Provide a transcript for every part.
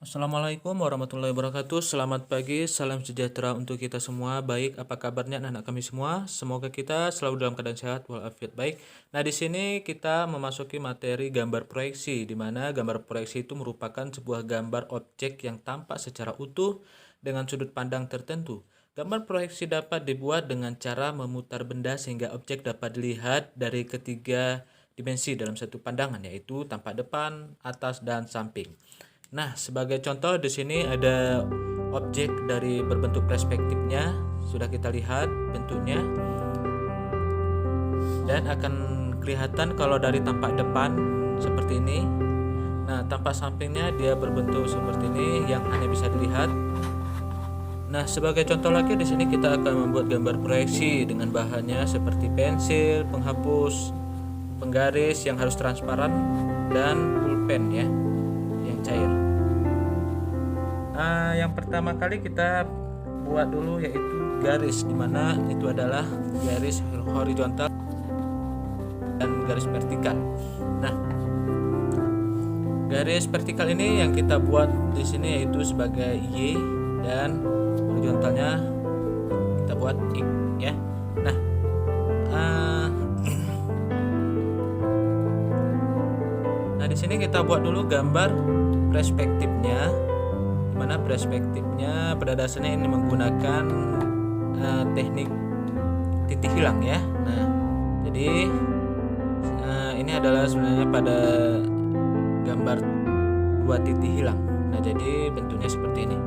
Assalamualaikum warahmatullahi wabarakatuh. Selamat pagi, salam sejahtera untuk kita semua. Baik, apa kabarnya anak-anak kami semua? Semoga kita selalu dalam keadaan sehat walafiat baik. Nah, di sini kita memasuki materi gambar proyeksi, di mana gambar proyeksi itu merupakan sebuah gambar objek yang tampak secara utuh dengan sudut pandang tertentu. Gambar proyeksi dapat dibuat dengan cara memutar benda sehingga objek dapat dilihat dari ketiga dimensi dalam satu pandangan, yaitu tampak depan, atas, dan samping. Nah, sebagai contoh di sini ada objek dari berbentuk perspektifnya, sudah kita lihat bentuknya, dan akan kelihatan kalau dari tampak depan seperti ini. Nah, tampak sampingnya dia berbentuk seperti ini yang hanya bisa dilihat. Nah, sebagai contoh lagi di sini kita akan membuat gambar proyeksi dengan bahannya seperti pensil, penghapus, penggaris yang harus transparan, dan pulpen ya, yang cair. Yang pertama kali kita buat dulu yaitu garis, dimana itu adalah garis horizontal dan garis vertikal. Nah, garis vertikal ini yang kita buat di sini yaitu sebagai Y dan horizontalnya kita buat X ya. Nah, di sini kita buat dulu gambar perspektifnya. Mana perspektifnya pada dasarnya ini menggunakan teknik titik hilang ya. Nah, jadi ini adalah sebenarnya pada gambar dua titik hilang. Nah, jadi bentuknya seperti ini.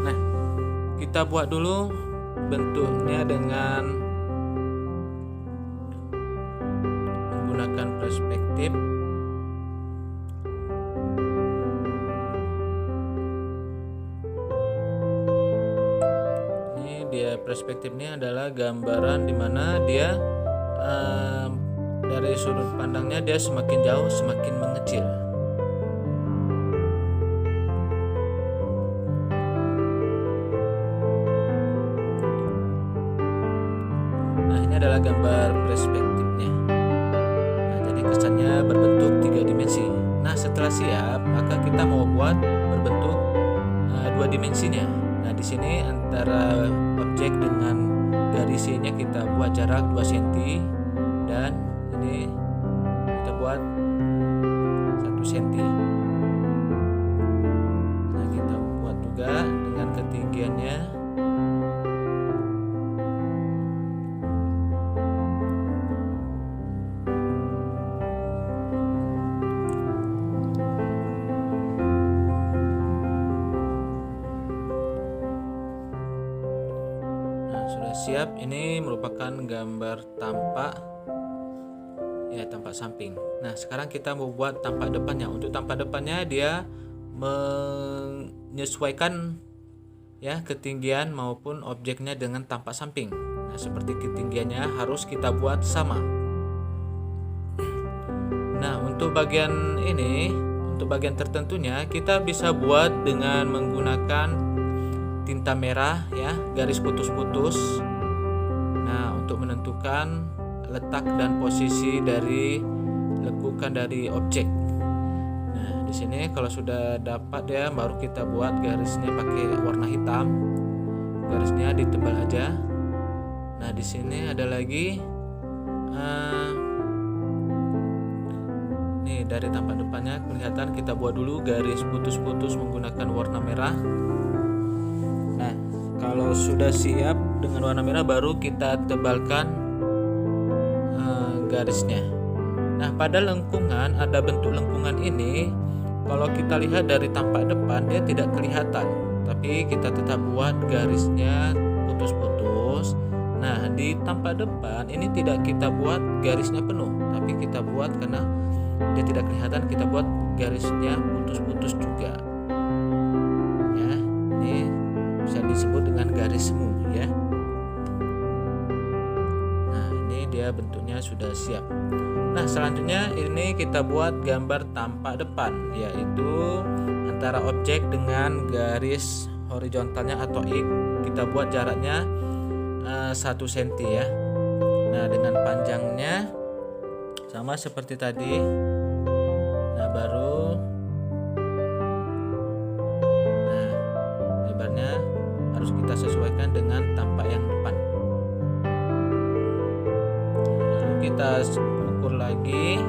Nah, kita buat dulu bentuknya dengan menggunakan perspektif. Perspektifnya adalah gambaran dimana dia dari sudut pandangnya dia semakin jauh semakin mengecil. Nah, ini adalah gambar perspektifnya. Nah, jadi kesannya berbentuk tiga dimensi. Nah, setelah siap maka kita mau buat berbentuk dua dimensinya. Nah, di sini antara objek dengan garisnya kita buat jarak 2 cm dan ini kita buat 1 cm. Nah, kita buat juga dengan ketinggiannya. Sudah siap, ini merupakan gambar tampak samping. Nah, sekarang kita mau buat tampak depannya. Untuk tampak depannya dia menyesuaikan ya ketinggian maupun objeknya dengan tampak samping. Nah, seperti ketinggiannya harus kita buat sama. Nah, untuk bagian ini, untuk bagian tertentunya kita bisa buat dengan menggunakan tinta merah ya, garis putus-putus. Nah, untuk menentukan letak dan posisi dari lekukan dari objek. Nah, di sini kalau sudah dapat ya baru kita buat garisnya pakai warna hitam. Garisnya ditebal aja. Nah, di sini ada lagi nih dari tampak depannya kelihatan, kita buat dulu garis putus-putus menggunakan warna merah. Nah, kalau sudah siap dengan warna merah baru kita tebalkan garisnya. Nah, pada lengkungan ada bentuk lengkungan ini. Kalau kita lihat dari tampak depan dia tidak kelihatan, tapi kita tetap buat garisnya putus-putus. Nah, di tampak depan ini tidak kita buat garisnya penuh, tapi kita buat karena dia tidak kelihatan, kita buat garisnya putus-putus juga. Ya, ini bisa disebut dengan garis semu ya. Nah, ini dia bentuknya sudah siap. Nah, selanjutnya ini kita buat gambar tampak depan, yaitu antara objek dengan garis horizontalnya atau X. Kita buat jaraknya 1 cm ya. Nah, dengan panjangnya sama seperti tadi. Nah, baru kita sesuaikan dengan tampak yang depan. Lalu kita ukur lagi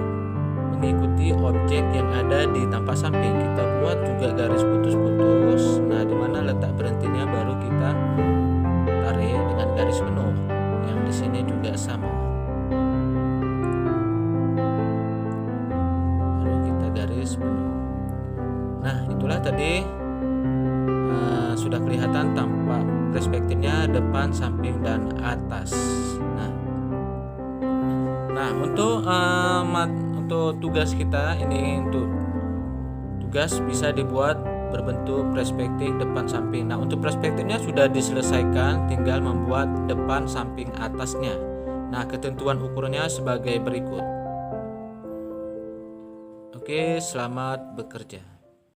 mengikuti objek yang ada di tampak samping. Kita buat juga garis putus-putus. Nah, di mana letak berhentinya baru kita tarik dengan garis penuh. Yang di sini juga sama. Lalu kita garis penuh. Nah, itulah tadi sudah kelihatan tampak perspektifnya depan, samping, dan atas. Nah, untuk tugas kita ini, untuk tugas bisa dibuat berbentuk perspektif depan, samping. Nah, untuk perspektifnya sudah diselesaikan, tinggal membuat depan, samping, atasnya. Nah, ketentuan ukurannya sebagai berikut. Oke, selamat bekerja.